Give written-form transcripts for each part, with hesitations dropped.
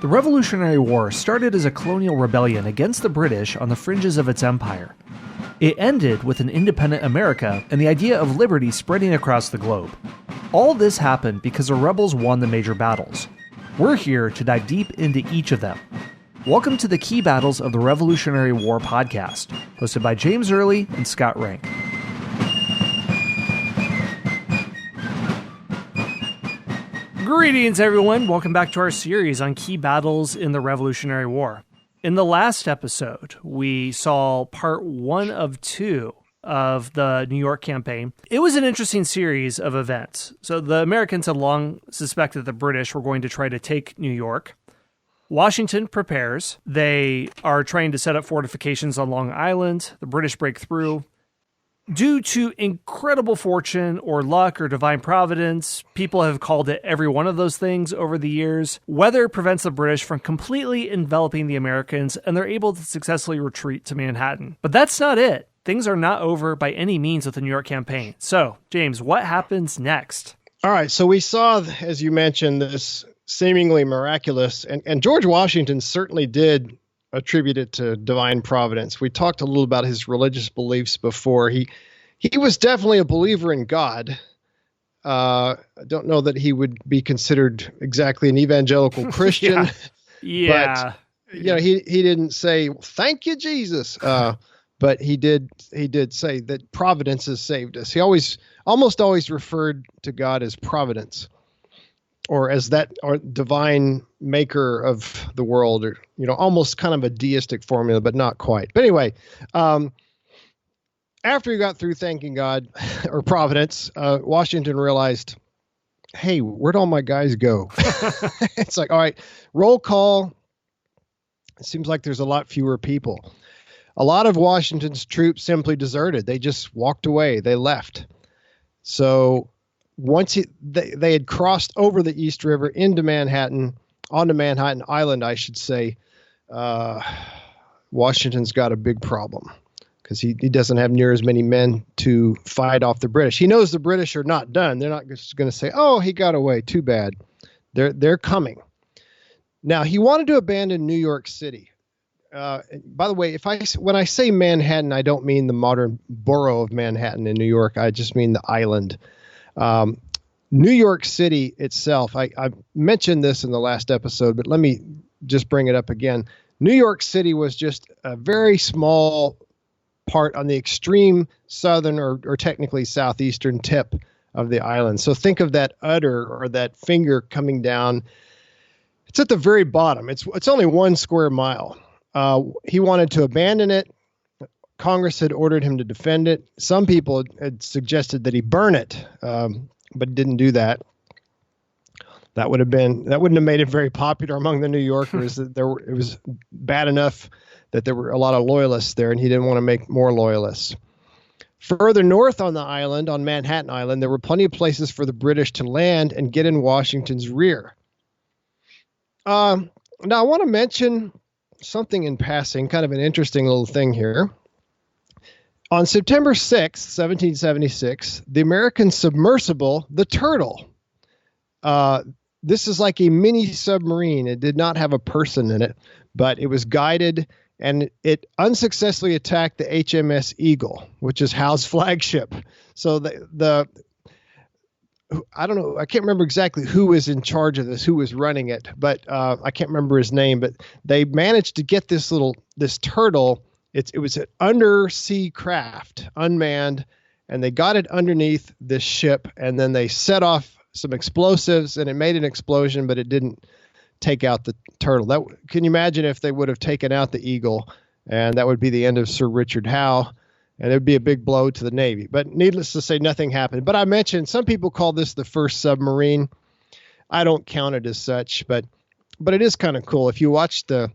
The Revolutionary War started as a colonial rebellion against the British on the fringes of its empire. It ended with an independent America and the idea of liberty spreading across the globe. All this happened because the rebels won the major battles. We're here to dive deep into each of them. Welcome to the Key Battles of the Revolutionary War podcast, hosted by James Early and Scott Rank. Greetings, everyone. Welcome back to our series on key battles in the Revolutionary War. In the last episode, we saw part 1 of 2 of the New York campaign. It was an interesting series of events. So the Americans had long suspected the British were going to try to take New York. Washington prepares. They are trying to set up fortifications on Long Island. The British break through. Due to incredible fortune or luck or divine providence, people have called it every one of those things over the years, weather prevents the British from completely enveloping the Americans, and they're able to successfully retreat to Manhattan. But that's not it. Things are not over by any means with the New York campaign. So, James, what happens next? All right, so we saw, as you mentioned, this seemingly miraculous, and George Washington certainly did attribute it to divine providence. We talked a little about his religious beliefs before. He was definitely a believer in God. I don't know that he would be considered exactly an evangelical Christian. Yeah. But he didn't say thank you, Jesus. But he did say that providence has saved us. He almost always referred to God as providence, or as that or divine maker of the world, or almost kind of a deistic formula, but not quite. But anyway, after he got through thanking God or providence, Washington realized, hey, where'd all my guys go? It's like, all right, roll call. It seems like there's a lot fewer people. A lot of Washington's troops simply deserted. They just walked away. They left. So once they had crossed over the East River onto Manhattan Island, I should say, Washington's got a big problem because he doesn't have near as many men to fight off the British. He knows the British are not done. They're not just going to say, oh, he got away. Too bad. They're coming. Now, he wanted to abandon New York City. By the way, when I say Manhattan, I don't mean the modern borough of Manhattan in New York. I just mean the island. New York City itself, I mentioned this in the last episode, but let me just bring it up again. New York City was just a very small part on the extreme southern or technically southeastern tip of the island. So think of that udder or that finger coming down. It's at the very bottom. It's only 1 square mile. He wanted to abandon it. Congress had ordered him to defend it. Some people had suggested that he burn it, but didn't do that. That wouldn't have made it very popular among the New Yorkers. It was bad enough that there were a lot of loyalists there, and he didn't want to make more loyalists. Further north on the island, on Manhattan Island, there were plenty of places for the British to land and get in Washington's rear. Now, I want to mention something in passing, kind of an interesting little thing here. On September 6th, 1776, the American submersible, the Turtle, this is like a mini submarine. It did not have a person in it, but it was guided, and it unsuccessfully attacked the HMS Eagle, which is Howe's flagship. So I don't know, I can't remember exactly who was in charge of this, who was running it, but I can't remember his name, but they managed to get this Turtle. It was an undersea craft, unmanned, and they got it underneath this ship, and then they set off some explosives, and it made an explosion, but it didn't take out the Turtle. Can you imagine if they would have taken out the Eagle, and that would be the end of Sir Richard Howe, and it would be a big blow to the Navy. But needless to say, nothing happened. But I mentioned some people call this the first submarine. I don't count it as such, but it is kind of cool. If you watch the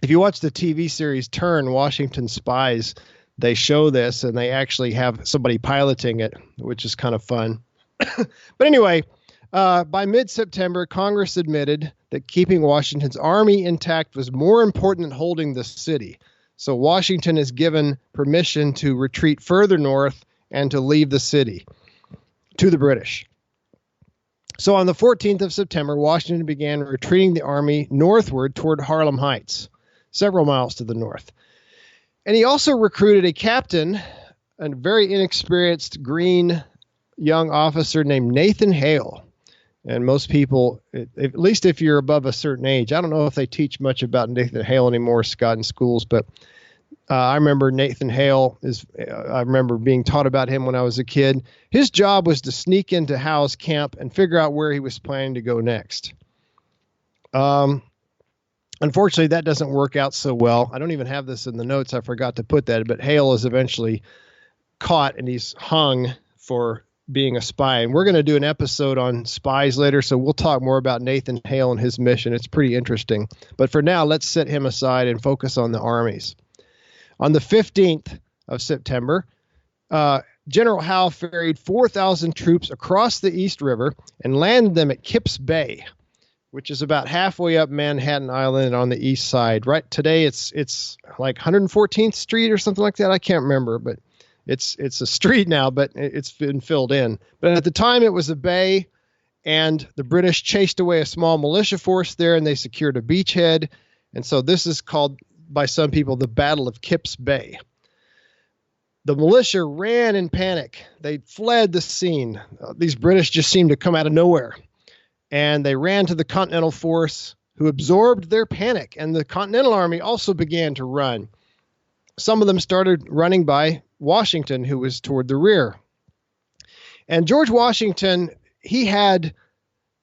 TV series Turn, Washington Spies, they show this, and they actually have somebody piloting it, which is kind of fun. But anyway, by mid-September, Congress admitted that keeping Washington's army intact was more important than holding the city. So Washington is given permission to retreat further north and to leave the city to the British. So on the 14th of September, Washington began retreating the army northward toward Harlem Heights, several miles to the north. And he also recruited a captain, a very inexperienced green young officer named Nathan Hale. And most people, at least if you're above a certain age, I don't know if they teach much about Nathan Hale anymore, Scott, in schools, but I remember Nathan Hale I remember being taught about him when I was a kid. His job was to sneak into Howe's camp and figure out where he was planning to go next. Unfortunately, that doesn't work out so well. I don't even have this in the notes. I forgot to put that, but Hale is eventually caught and he's hung for being a spy. And we're going to do an episode on spies later, so we'll talk more about Nathan Hale and his mission. It's pretty interesting. But for now, let's set him aside and focus on the armies. On the 15th of September, General Howe ferried 4,000 troops across the East River and landed them at Kipps Bay, which is about halfway up Manhattan Island on the east side. Right today, it's like 114th Street or something like that. I can't remember, but it's a street now, but it's been filled in. But at the time, it was a bay, and the British chased away a small militia force there, and they secured a beachhead. And so this is called, by some people, the Battle of Kipps Bay. The militia ran in panic. They fled the scene. These British just seemed to come out of nowhere. And they ran to the Continental force, who absorbed their panic. And the Continental Army also began to run. Some of them started running by Washington, who was toward the rear. And George Washington, he had,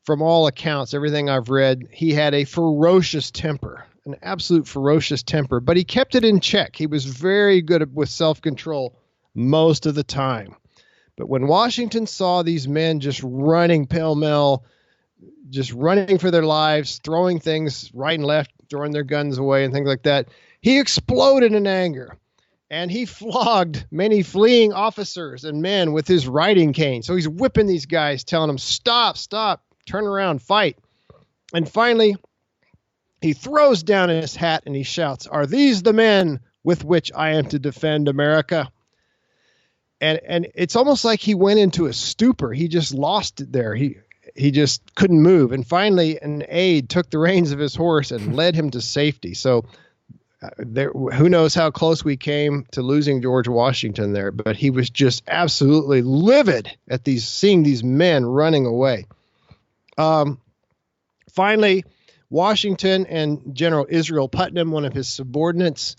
from all accounts, everything I've read, he had a ferocious temper, an absolute ferocious temper, but he kept it in check. He was very good with self-control most of the time. But when Washington saw these men just running pell-mell, just running for their lives, throwing things right and left, throwing their guns away and things like that, he exploded in anger. And he flogged many fleeing officers and men with his riding cane. So he's whipping these guys, telling them, stop, turn around, fight. And finally, he throws down his hat and he shouts, "Are these the men with which I am to defend America?" And it's almost like he went into a stupor. He just lost it there. He just couldn't move. And finally, an aide took the reins of his horse and led him to safety. So who knows how close we came to losing George Washington there, but he was just absolutely livid at seeing these men running away. Finally, Washington and General Israel Putnam, one of his subordinates,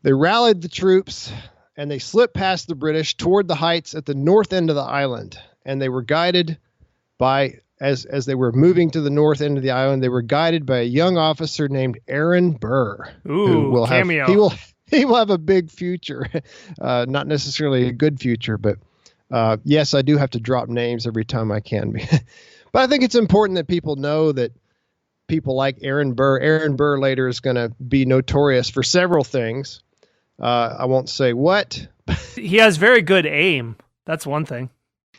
they rallied the troops and they slipped past the British toward the heights at the north end of the island. And they were guided by, as they were moving to the north end of the island, they were guided by a young officer named Aaron Burr. Ooh, who will cameo. He will have a big future, not necessarily a good future, but yes, I do have to drop names every time I can. But I think it's important that people know that people like Aaron Burr later is going to be notorious for several things. I won't say what. He has very good aim. That's one thing.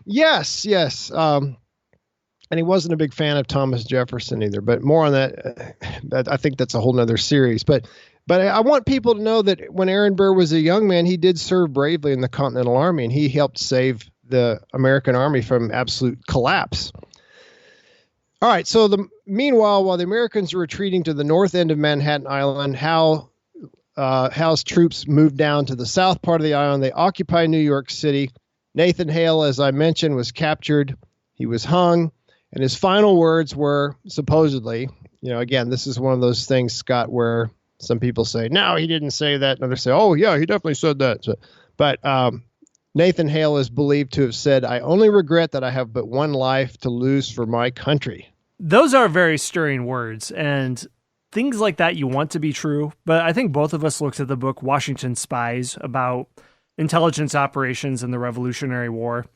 Yes. And he wasn't a big fan of Thomas Jefferson either, but more on that. I think that's a whole nother series. But I want people to know that when Aaron Burr was a young man, he did serve bravely in the Continental Army, and he helped save the American Army from absolute collapse. All right. So meanwhile, while the Americans were retreating to the north end of Manhattan Island, Howe's troops moved down to the south part of the island. They occupied New York City. Nathan Hale, as I mentioned, was captured. He was hung. And his final words were supposedly, again, this is one of those things, Scott, where some people say, no, he didn't say that. And others say, oh, yeah, he definitely said that. But Nathan Hale is believed to have said, "I only regret that I have but one life to lose for my country." Those are very stirring words, and things like that you want to be true. But I think both of us looked at the book Washington Spies about intelligence operations in the Revolutionary War.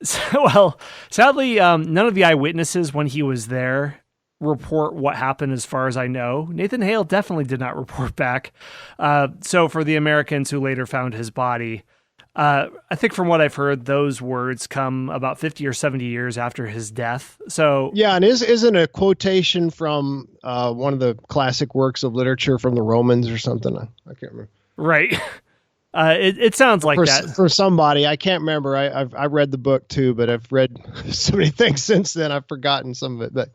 So, well, sadly, none of the eyewitnesses when he was there report what happened as far as I know. Nathan Hale definitely did not report back. So for the Americans who later found his body, I think from what I've heard, those words come about 50 or 70 years after his death. So yeah, and isn't a quotation from one of the classic works of literature from the Romans or something? I can't remember. Right. It sounds like that. For somebody. I can't remember. I read the book too, but I've read so many things since then. I've forgotten some of it. But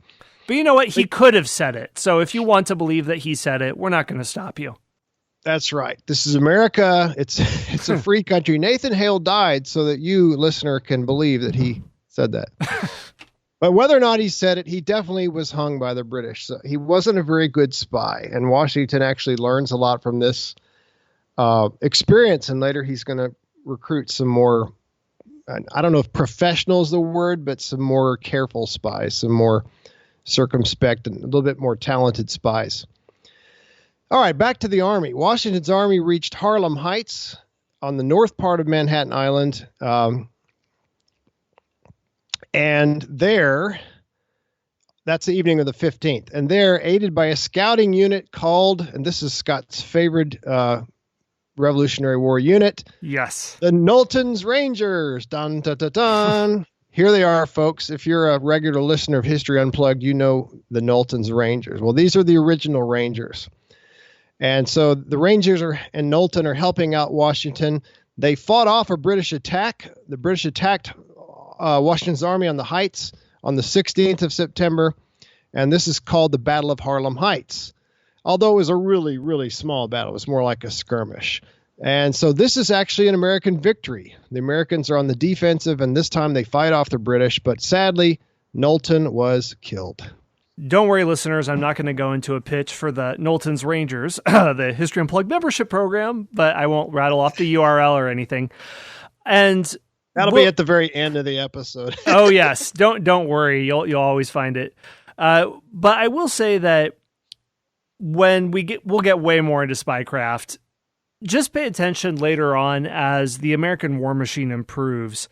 you know what? He could have said it. So if you want to believe that he said it, we're not going to stop you. That's right. This is America. It's a free country. Nathan Hale died so that you, listener, can believe that he said that. But whether or not he said it, he definitely was hung by the British. So he wasn't a very good spy. And Washington actually learns a lot from this experience. And later he's going to recruit some more, I don't know if professional is the word, but some more careful spies, some more circumspect and a little bit more talented spies. All right, back to the Army. Washington's Army reached Harlem Heights on the north part of Manhattan Island. And there, that's the evening of the 15th. And there, aided by a scouting unit called, and this is Scott's favorite Revolutionary War unit. Yes. The Knowlton's Rangers. Dun, dun, dun, dun. Here they are, folks. If you're a regular listener of History Unplugged, you know the Knowlton's Rangers. Well, these are the original Rangers. And so the Rangers and Knowlton are helping out Washington. They fought off a British attack. The British attacked Washington's Army on the Heights on the 16th of September. And this is called the Battle of Harlem Heights. Although it was a really, really small battle. It was more like a skirmish. And so this is actually an American victory. The Americans are on the defensive, and this time they fight off the British. But sadly, Knowlton was killed. Don't worry, listeners. I'm not going to go into a pitch for the Knowlton's Rangers, the History Unplugged membership program, but I won't rattle off the URL or anything. And that'll be at the very end of the episode. Oh yes, don't worry. You'll always find it. But I will say that when we'll get way more into spycraft. Just pay attention later on as the American war machine improves.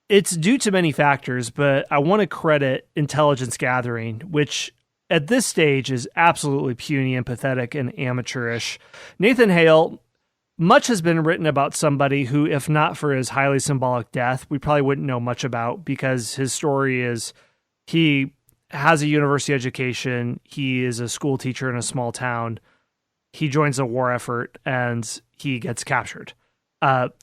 It's due to many factors, but I want to credit intelligence gathering, which at this stage is absolutely puny and pathetic and amateurish. Nathan Hale, much has been written about somebody who, if not for his highly symbolic death, we probably wouldn't know much about, because his story is he has a university education. He is a school teacher in a small town. He joins a war effort and he gets captured.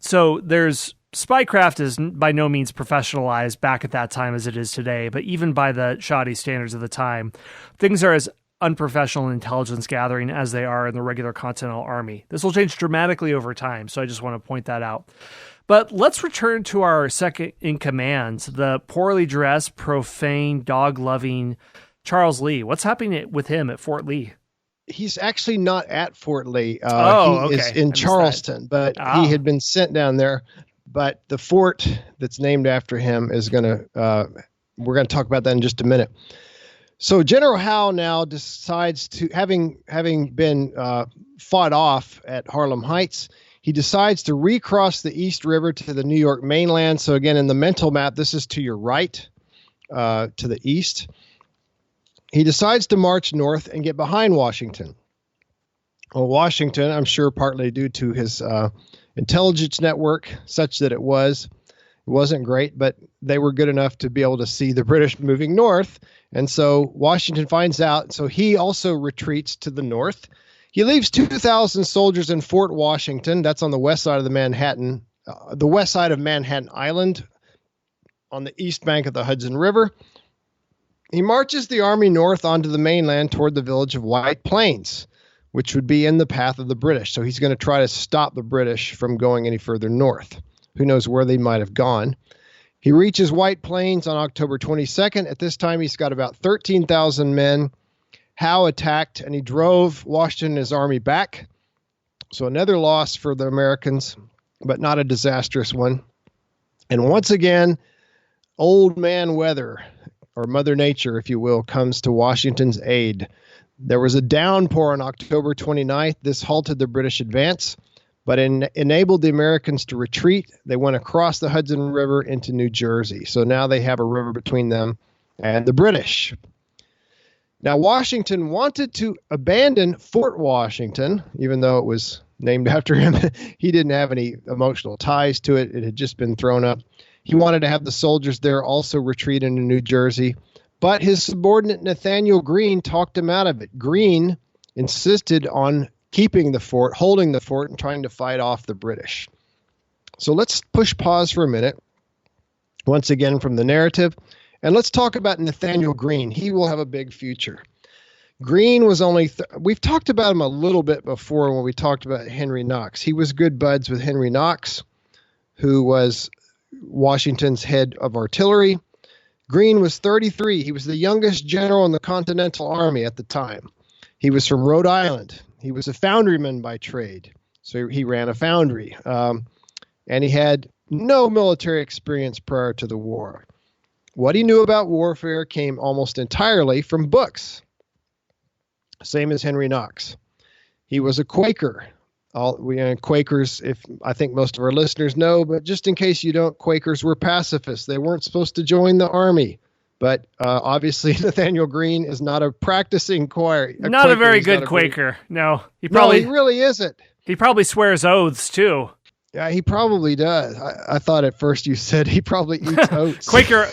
So there's spycraft is by no means professionalized back at that time as it is today, but even by the shoddy standards of the time, things are as unprofessional in intelligence gathering as they are in the regular Continental Army. This will change dramatically over time, so I just want to point that out. But let's return to our second in command, the poorly dressed, profane, dog-loving Charles Lee. What's happening with him at Fort Lee? He's actually not at Fort Lee. He is in Charleston, but he had been sent down there. But the fort that's named after him is going to, we're going to talk about that in just a minute. So General Howe now decides to, having been fought off at Harlem Heights, he decides to recross the East River to the New York mainland. So again, in the mental map, this is to your right, to the east. He decides to march north and get behind Washington. Well, Washington, I'm sure partly due to his intelligence network, such that it wasn't great, but they were good enough to be able to see the British moving north. And so Washington finds out. So he also retreats to the north. He leaves 2,000 soldiers in Fort Washington. That's on the west side of the west side of Manhattan Island on the east bank of the Hudson River. He marches the army north onto the mainland toward the village of White Plains, which would be in the path of the British. So he's going to try to stop the British from going any further north. Who knows where they might have gone. He reaches White Plains on October 22nd. At this time, he's got about 13,000 men. Howe attacked, and he drove Washington and his army back. So another loss for the Americans, but not a disastrous one. And once again, old man weather, or Mother Nature, if you will, comes to Washington's aid. There was a downpour on October 29th. This halted the British advance, but enabled the Americans to retreat. They went across the Hudson River into New Jersey. So now they have a river between them and the British. Now, Washington wanted to abandon Fort Washington, even though it was named after him. He didn't have any emotional ties to it. It had just been thrown up. He wanted to have the soldiers there also retreat into New Jersey, but his subordinate Nathaniel Greene talked him out of it. Greene insisted on keeping the fort, holding the fort, and trying to fight off the British. So let's push pause for a minute, once again from the narrative, and let's talk about Nathaniel Greene. He will have a big future. Greene was only, we've talked about him a little bit before when we talked about Henry Knox. He was good buds with Henry Knox, who was Washington's head of artillery. Greene was 33. He was the youngest general in the Continental Army at the time. He was from Rhode Island. He was a foundryman by trade, so he ran a foundry. And he had no military experience prior to the war. What he knew about warfare came almost entirely from books, same as Henry Knox. He was a Quaker. Quakers, if I think most of our listeners know, but just in case you don't, Quakers were pacifists. They weren't supposed to join the army. But obviously, Nathaniel Greene is not a practicing Quaker. Not a very good Quaker. No, he really isn't. He probably swears oaths too. Yeah, he probably does. I thought at first you said he probably eats oats. Quaker.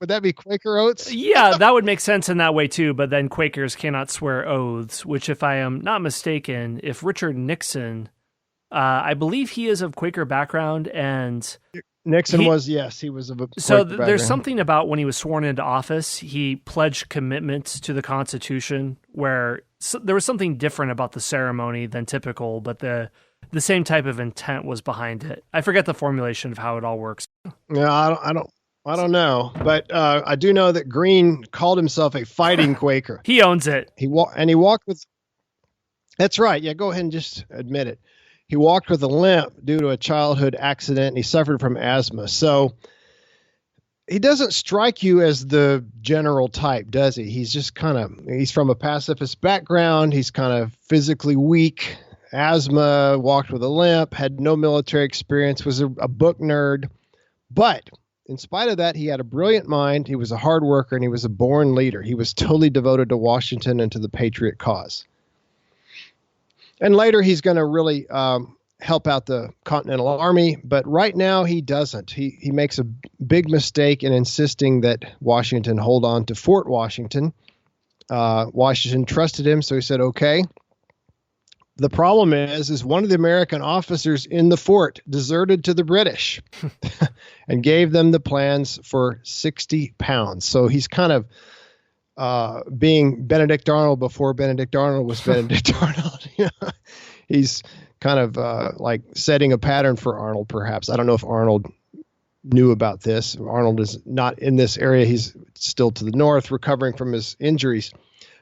Would that be Quaker oats? Yeah, that would make sense in that way too, but then Quakers cannot swear oaths, which if I am not mistaken, if Richard Nixon, I believe he is of Quaker background, and Nixon was, yes, he was of a Quaker So background. There's something about when he was sworn into office, he pledged commitment to the Constitution, where there was something different about the ceremony than typical, but the same type of intent was behind it. I forget the formulation of how it all works. Yeah, I don't know, but I do know that Greene called himself a fighting Quaker. He owns it. He walked with. That's right. Yeah, go ahead and just admit it. He walked with a limp due to a childhood accident, and he suffered from asthma. So he doesn't strike you as the general type, does he? He's just he's from a pacifist background. He's kind of physically weak. Asthma, walked with a limp, had no military experience, was a book nerd. But in spite of that, he had a brilliant mind. He was a hard worker, and he was a born leader. He was totally devoted to Washington and to the Patriot cause. And later, he's going to really help out the Continental Army. But right now, he doesn't. He makes a big mistake in insisting that Washington hold on to Fort Washington. Washington trusted him, so he said, okay. The problem is one of the American officers in the fort deserted to the British and gave them the plans for 60 pounds. So he's kind of being Benedict Arnold before Benedict Arnold was Benedict Arnold. He's kind of like setting a pattern for Arnold, perhaps. I don't know if Arnold knew about this. Arnold is not in this area. He's still to the north, recovering from his injuries.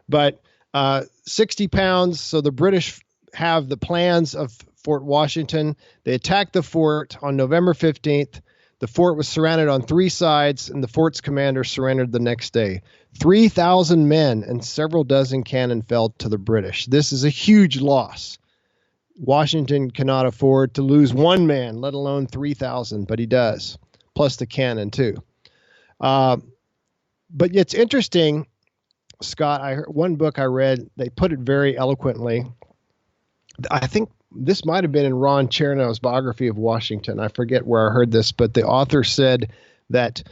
But 60 pounds, so the British have the plans of Fort Washington. They attacked the fort on November 15th. The fort was surrounded on three sides, and the fort's commander surrendered the next day. 3,000 men and several dozen cannon fell to the British. This is a huge loss. Washington cannot afford to lose one man, let alone 3,000, but he does, plus the cannon too. But it's interesting, Scott, I heard one book I read, they put it very eloquently. I think this might have been in Ron Chernow's biography of Washington. I forget where I heard this, but the author said that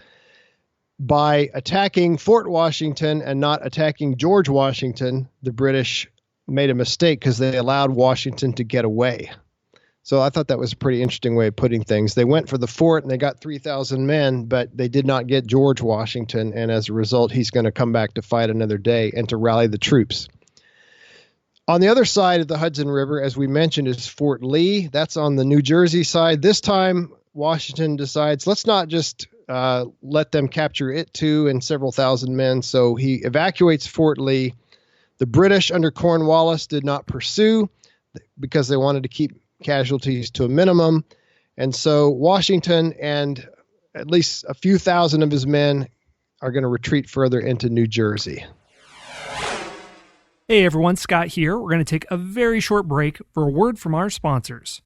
by attacking Fort Washington and not attacking George Washington, the British made a mistake because they allowed Washington to get away. So I thought that was a pretty interesting way of putting things. They went for the fort and they got 3,000 men, but they did not get George Washington. And as a result, he's going to come back to fight another day and to rally the troops. On the other side of the Hudson River, as we mentioned, is Fort Lee. That's on the New Jersey side. This time, Washington decides, let's not just let them capture it too and several thousand men. So he evacuates Fort Lee. The British under Cornwallis did not pursue because they wanted to keep casualties to a minimum. And so Washington and at least a few thousand of his men are going to retreat further into New Jersey. Hey everyone, Scott here. We're going to take a very short break for a word from our sponsors.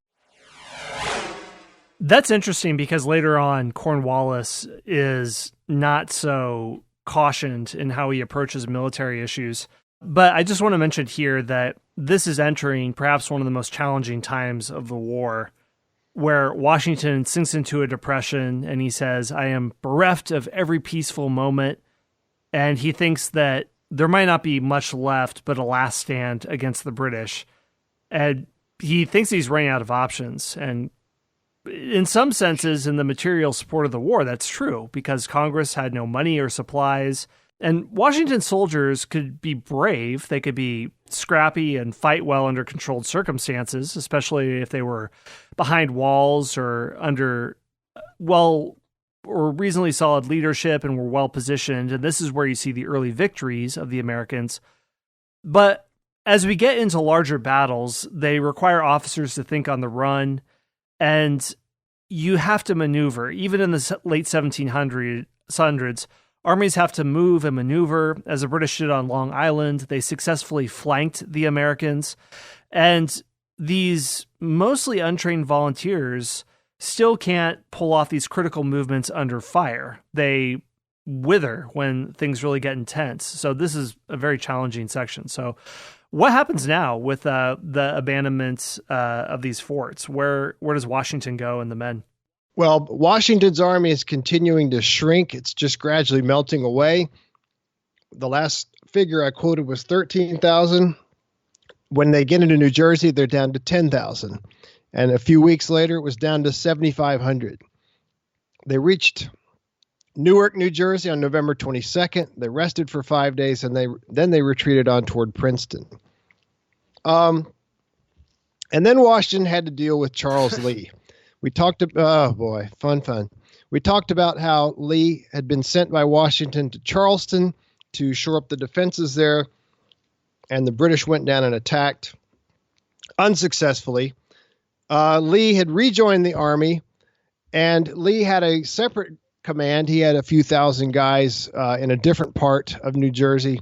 That's interesting because later on, Cornwallis is not so cautioned in how he approaches military issues. But I just want to mention here that this is entering perhaps one of the most challenging times of the war, where Washington sinks into a depression and he says, I am bereft of every peaceful moment. And he thinks that there might not be much left but a last stand against the British. And he thinks he's running out of options. And in some senses, in the material support of the war, that's true, because Congress had no money or supplies. And Washington soldiers could be brave. They could be scrappy and fight well under controlled circumstances, especially if they were behind walls or under or reasonably solid leadership and were well positioned. And this is where you see the early victories of the Americans. But as we get into larger battles, they require officers to think on the run, and you have to maneuver. Even in the late 1700s, armies have to move and maneuver. As the British did on Long Island, they successfully flanked the Americans. And these mostly untrained volunteers still can't pull off these critical movements under fire. They wither when things really get intense. So this is a very challenging section. So what happens now with the abandonment of these forts? Where does Washington go and the men? Well, Washington's army is continuing to shrink. It's just gradually melting away. The last figure I quoted was 13,000. When they get into New Jersey, they're down to 10,000. And a few weeks later, it was down to 7,500. They reached Newark, New Jersey on November 22nd. They rested for 5 days, and then they retreated on toward Princeton. And then Washington had to deal with Charles Lee. We talked about, oh boy, fun. We talked about how Lee had been sent by Washington to Charleston to shore up the defenses there, and the British went down and attacked unsuccessfully. Lee had rejoined the army, and Lee had a separate command. He had a few thousand guys in a different part of New Jersey.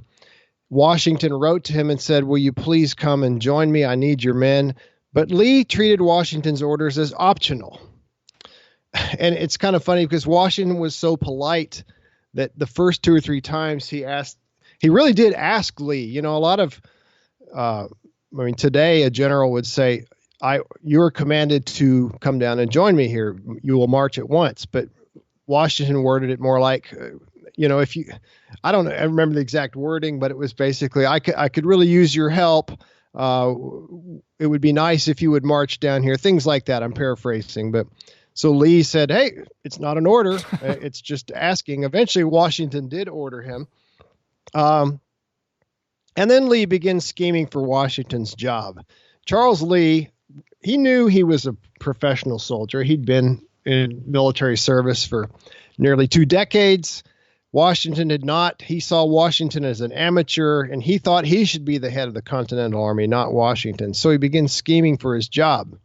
Washington wrote to him and said, "Will you please come and join me? I need your men." But Lee treated Washington's orders as optional. And it's kind of funny because Washington was so polite that the first 2 or 3 times he really did ask Lee. You know, a lot of, today a general would say, "You're commanded to come down and join me here. You will march at once." But Washington worded it more like, I don't know, I remember the exact wording, but it was basically, I could really use your help. It would be nice if you would march down here, things like that. I'm paraphrasing, but so Lee said, "Hey, it's not an order. It's just asking." Eventually Washington did order him. And then Lee begins scheming for Washington's job. Charles Lee, he knew he was a professional soldier. He'd been in military service for nearly 2 decades. Washington had not. He saw Washington as an amateur, and he thought he should be the head of the Continental Army, not Washington. So he begins scheming for his job.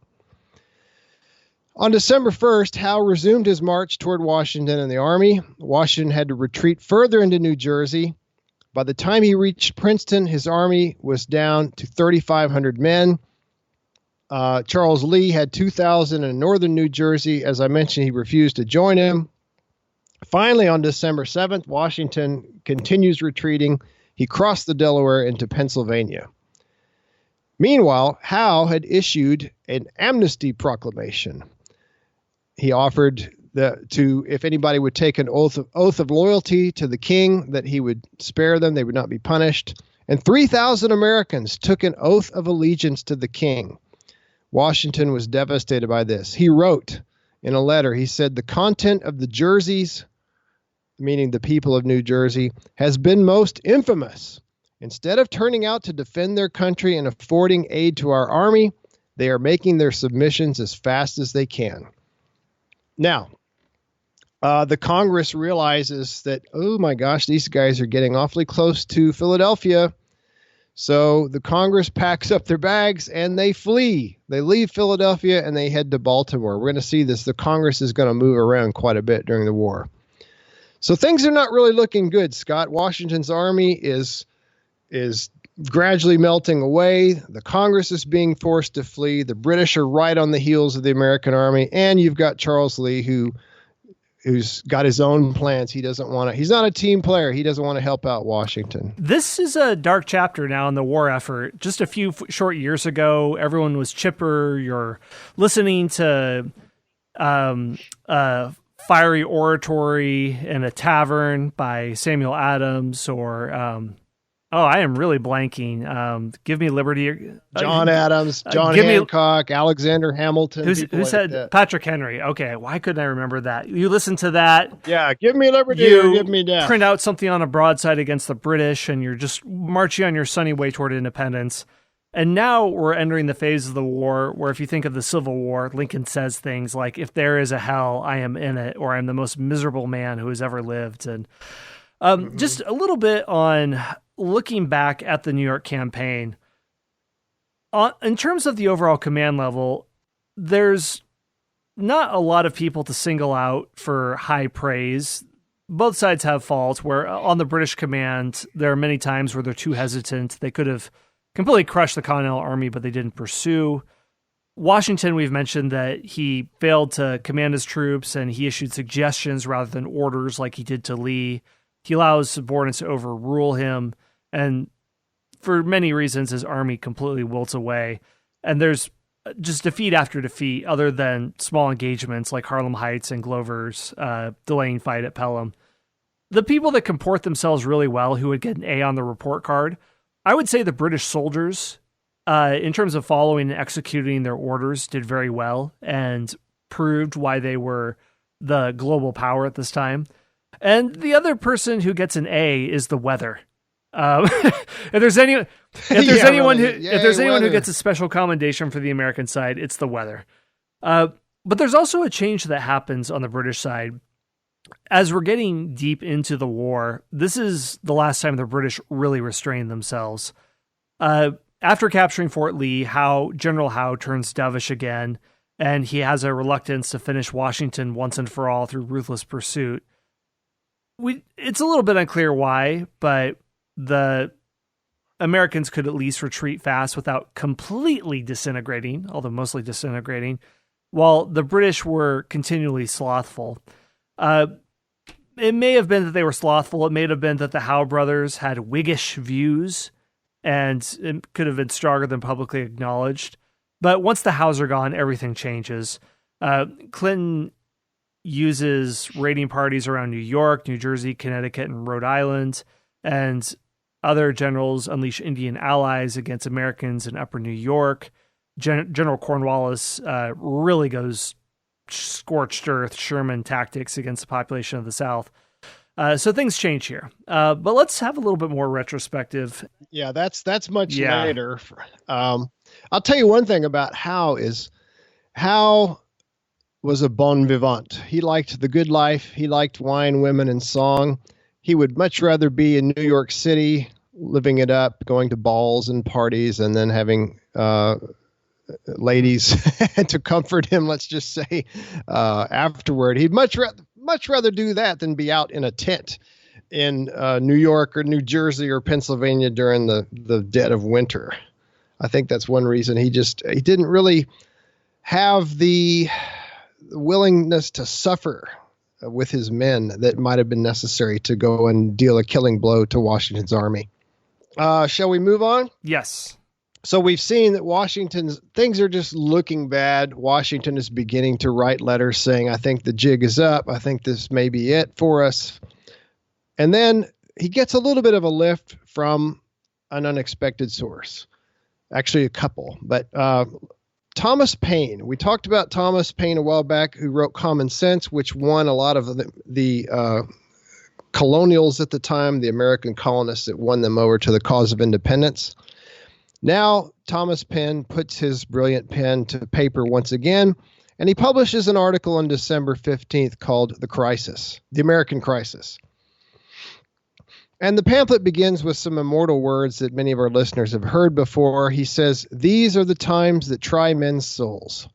On December 1st, Howe resumed his march toward Washington and the army. Washington had to retreat further into New Jersey. By the time he reached Princeton, his army was down to 3,500 men. Charles Lee had 2,000 in northern New Jersey. As I mentioned, he refused to join him. Finally, on December 7th, Washington continues retreating. He crossed the Delaware into Pennsylvania. Meanwhile, Howe had issued an amnesty proclamation. He offered if anybody would take an oath of loyalty to the king, that he would spare them, they would not be punished. And 3,000 Americans took an oath of allegiance to the king. Washington was devastated by this. He wrote in a letter, he said, "The content of the jerseys," meaning the people of New Jersey, "has been most infamous. Instead of turning out to defend their country and affording aid to our army, they are making their submissions as fast as they can." Now, the Congress realizes that, oh my gosh, these guys are getting awfully close to Philadelphia. So the Congress packs up their bags and they flee. They leave Philadelphia and they head to Baltimore. We're going to see this. The Congress is going to move around quite a bit during the war. So things are not really looking good, Scott. Washington's army is gradually melting away. The Congress is being forced to flee. The British are right on the heels of the American army. And you've got Charles Lee, who's got his own plans. He's not a team player. He doesn't want to help out Washington. This is a dark chapter now in the war effort. Just a few short years ago, everyone was chipper. You're listening to fiery oratory in a tavern by Samuel Adams, or Oh, I am really blanking. Give me liberty. John Adams, John Hancock, Alexander Hamilton. Who said that? Patrick Henry? Okay, why couldn't I remember that? You listen to that. Yeah, give me liberty or give me death. Print out something on a broadside against the British, and you're just marching on your sunny way toward independence. And now we're entering the phase of the war where if you think of the Civil War, Lincoln says things like, if there is a hell, I am in it, or I'm the most miserable man who has ever lived. And just a little bit on looking back at the New York campaign. In terms of the overall command level, there's not a lot of people to single out for high praise. Both sides have faults where on the British command, there are many times where they're too hesitant. They could have completely crushed the Continental Army, but they didn't pursue. Washington, we've mentioned that he failed to command his troops and he issued suggestions rather than orders like he did to Lee. He allows subordinates to overrule him. And for many reasons, his army completely wilts away. And there's just defeat after defeat, other than small engagements like Harlem Heights and Glover's delaying fight at Pelham. The people that comport themselves really well, who would get an A on the report card, I would say the British soldiers, in terms of following and executing their orders, did very well and proved why they were the global power at this time. And the other person who gets an A is the weather. If there's anyone who gets a special commendation for the American side, it's the weather. But there's also a change that happens on the British side. As we're getting deep into the war, this is the last time the British really restrained themselves. After capturing Fort Lee, General Howe turns dovish again, and he has a reluctance to finish Washington once and for all through ruthless pursuit. It's a little bit unclear why, but the Americans could at least retreat fast without completely disintegrating, although mostly disintegrating, while the British were continually slothful. It may have been that they were slothful. It may have been that the Howe brothers had Whiggish views, and it could have been stronger than publicly acknowledged. But once the Howes are gone, everything changes. Clinton uses raiding parties around New York, New Jersey, Connecticut, and Rhode Island, and other generals unleash Indian allies against Americans in Upper New York. General Cornwallis really goes scorched earth Sherman tactics against the population of the South. So things change here. But let's have a little bit more retrospective. Yeah, that's much later. I'll tell you one thing about Howe was a bon vivant. He liked the good life. He liked wine, women, and song. He would much rather be in New York City, living it up, going to balls and parties, and then having ladies to comfort him, let's just say, afterward. He'd much rather do that than be out in a tent in New York or New Jersey or Pennsylvania during the dead of winter. I think that's one reason he didn't really have the willingness to suffer with his men that might have been necessary to go and deal a killing blow to Washington's army. Shall we move on? Yes. So we've seen that things are just looking bad. Washington is beginning to write letters saying, I think the jig is up. I think this may be it for us. And then he gets a little bit of a lift from an unexpected source. Actually, a couple. But Thomas Paine. We talked about Thomas Paine a while back, who wrote Common Sense, which won a lot of the colonials at the time, the American colonists that won them over to the cause of independence. Now, Thomas Paine puts his brilliant pen to paper once again, and he publishes an article on December 15th called The American Crisis. And the pamphlet begins with some immortal words that many of our listeners have heard before. He says, "These are the times that try men's souls.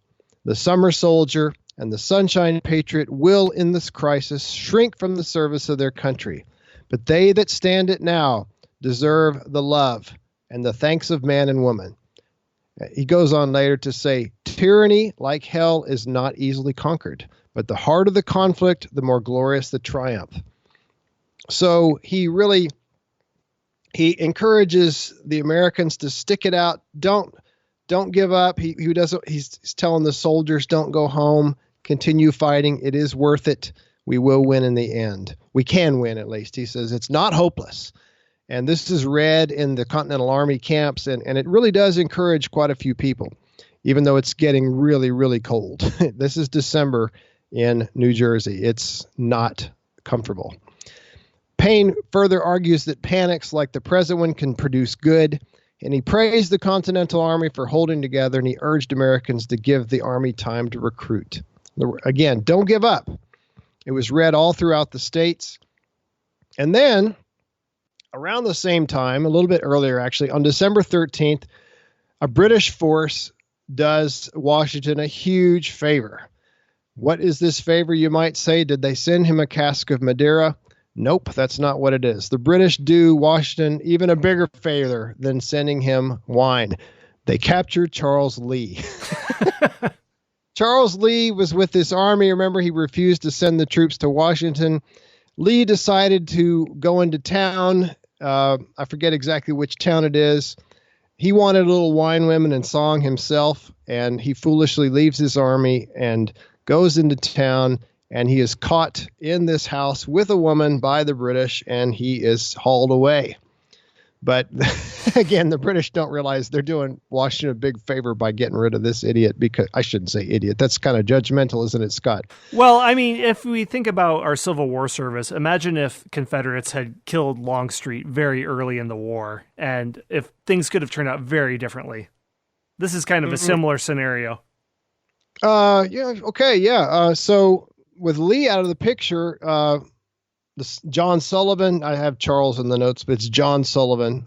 The summer soldier and the sunshine patriot will, in this crisis, shrink from the service of their country. But they that stand it now deserve the love and the thanks of man and woman." He goes on later to say, "Tyranny, like hell, is not easily conquered, but the harder the conflict, the more glorious the triumph." So he encourages the Americans to stick it out. Don't give up. He's telling the soldiers, don't go home, continue fighting. It is worth it. We will win in the end. We can win, at least. He says it's not hopeless. And this is read in the Continental Army camps, and it really does encourage quite a few people, even though it's getting really, really cold. This is December in New Jersey. It's not comfortable. Payne further argues that panics like the present one can produce good, and he praised the Continental Army for holding together, and he urged Americans to give the Army time to recruit. Again, don't give up. It was read all throughout the states. And then, around the same time, a little bit earlier actually, on December 13th, a British force does Washington a huge favor. What is this favor, you might say? Did they send him a cask of Madeira? Nope, that's not what it is. The British do Washington even a bigger favor than sending him wine. They captured Charles Lee. Charles Lee was with this army. Remember, he refused to send the troops to Washington. Lee decided to go into town. I forget exactly which town it is. He wanted a little wine, women, and song himself, and he foolishly leaves his army and goes into town, and he is caught in this house with a woman by the British, and he is hauled away. But again, the British don't realize they're doing Washington a big favor by getting rid of this idiot, because I shouldn't say idiot. That's kind of judgmental, isn't it, Scott? Well, I mean, if we think about our Civil War service, imagine if Confederates had killed Longstreet very early in the war, and if things could have turned out very differently. This is kind of a similar scenario. Yeah. Okay. Yeah. So with Lee out of the picture, John Sullivan, I have Charles in the notes, but it's John Sullivan.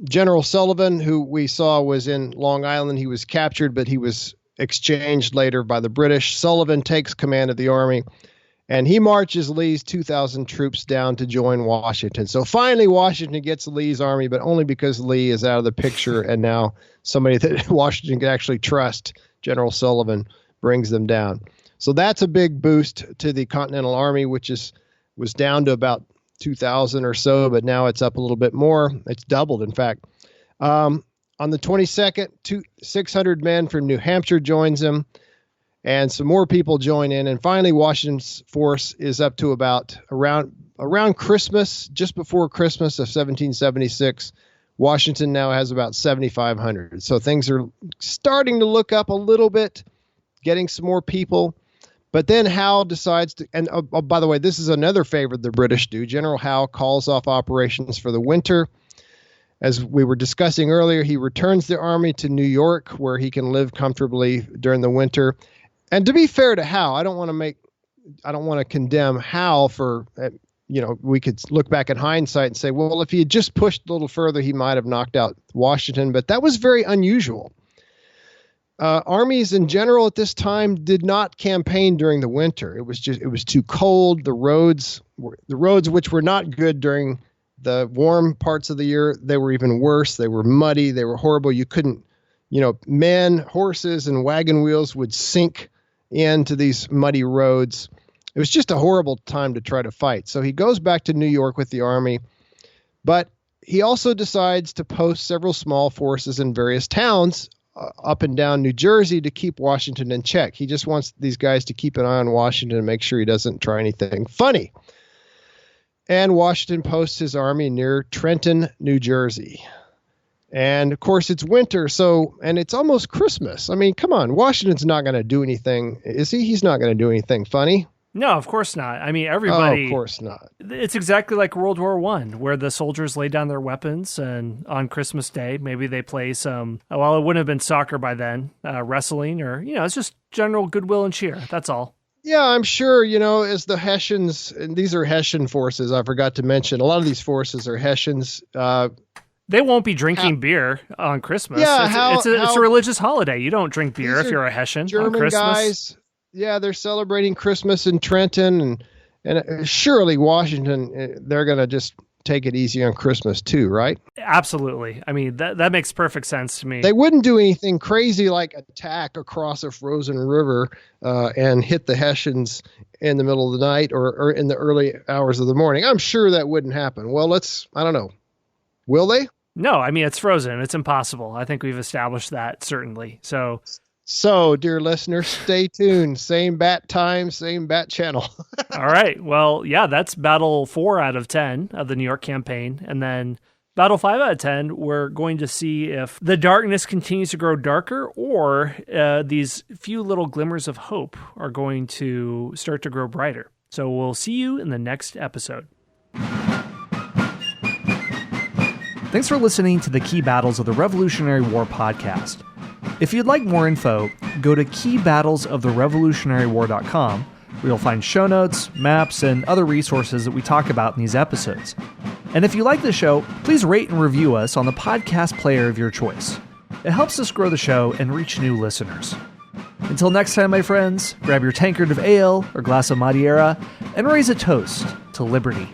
General Sullivan, who we saw was in Long Island, he was captured, but he was exchanged later by the British. Sullivan takes command of the army, and he marches Lee's 2,000 troops down to join Washington. So finally, Washington gets Lee's army, but only because Lee is out of the picture, and now somebody that Washington could actually trust, General Sullivan, brings them down. So that's a big boost to the Continental Army, which was down to about 2,000 or so, but now it's up a little bit more. It's doubled, in fact. On the 22nd, 600 men from New Hampshire joins him, and some more people join in. And finally, Washington's force is up to about around Christmas, just before Christmas of 1776. Washington now has about 7,500. So things are starting to look up a little bit, getting some more people. But then Howe decides to, and by the way, this is another favor the British do. General Howe calls off operations for the winter. As we were discussing earlier, he returns the army to New York, where he can live comfortably during the winter. And to be fair to Howe, I don't want to condemn Howe for, we could look back in hindsight and say, well, if he had just pushed a little further, he might have knocked out Washington. But that was very unusual. Armies in general at this time did not campaign during the winter. It was too cold. The roads, which were not good during the warm parts of the year, they were even worse. They were muddy. They were horrible. You couldn't, men, horses, and wagon wheels would sink into these muddy roads. It was just a horrible time to try to fight. So he goes back to New York with the army, but he also decides to post several small forces in various towns up and down New Jersey to keep Washington in check. He just wants these guys to keep an eye on Washington and make sure he doesn't try anything funny. And Washington posts his army near Trenton, New Jersey. And of course it's winter, and it's almost Christmas. I mean, come on, Washington's not going to do anything, is he? He's not going to do anything funny. No, of course not. I mean, everybody... Oh, of course not. It's exactly like World War I, where the soldiers lay down their weapons, and on Christmas Day, maybe they play some... Well, it wouldn't have been soccer by then, wrestling, or, it's just general goodwill and cheer. That's all. Yeah, I'm sure, as the Hessians, and these are Hessian forces, I forgot to mention. A lot of these forces are Hessians. They won't be drinking beer on Christmas. Yeah, it's a religious holiday. You don't drink beer if you're a Hessian German on Christmas. Guys. Yeah, they're celebrating Christmas in Trenton, and surely Washington, they're going to just take it easy on Christmas too, right? Absolutely. I mean, that makes perfect sense to me. They wouldn't do anything crazy like attack across a frozen river and hit the Hessians in the middle of the night or in the early hours of the morning. I'm sure that wouldn't happen. Well, I don't know. Will they? No, I mean, it's frozen. It's impossible. I think we've established that, certainly. So, dear listeners, stay tuned. Same bat time, same bat channel. All right. Well, yeah, that's battle 4 out of 10 of the New York campaign. And then Battle 5 out of 10, we're going to see if the darkness continues to grow darker or these few little glimmers of hope are going to start to grow brighter. So we'll see you in the next episode. Thanks for listening to the Key Battles of the Revolutionary War podcast. If you'd like more info, go to keybattlesoftherevolutionarywar.com, where you'll find show notes, maps, and other resources that we talk about in these episodes. And if you like the show, please rate and review us on the podcast player of your choice. It helps us grow the show and reach new listeners. Until next time, my friends, grab your tankard of ale or glass of Madeira and raise a toast to liberty.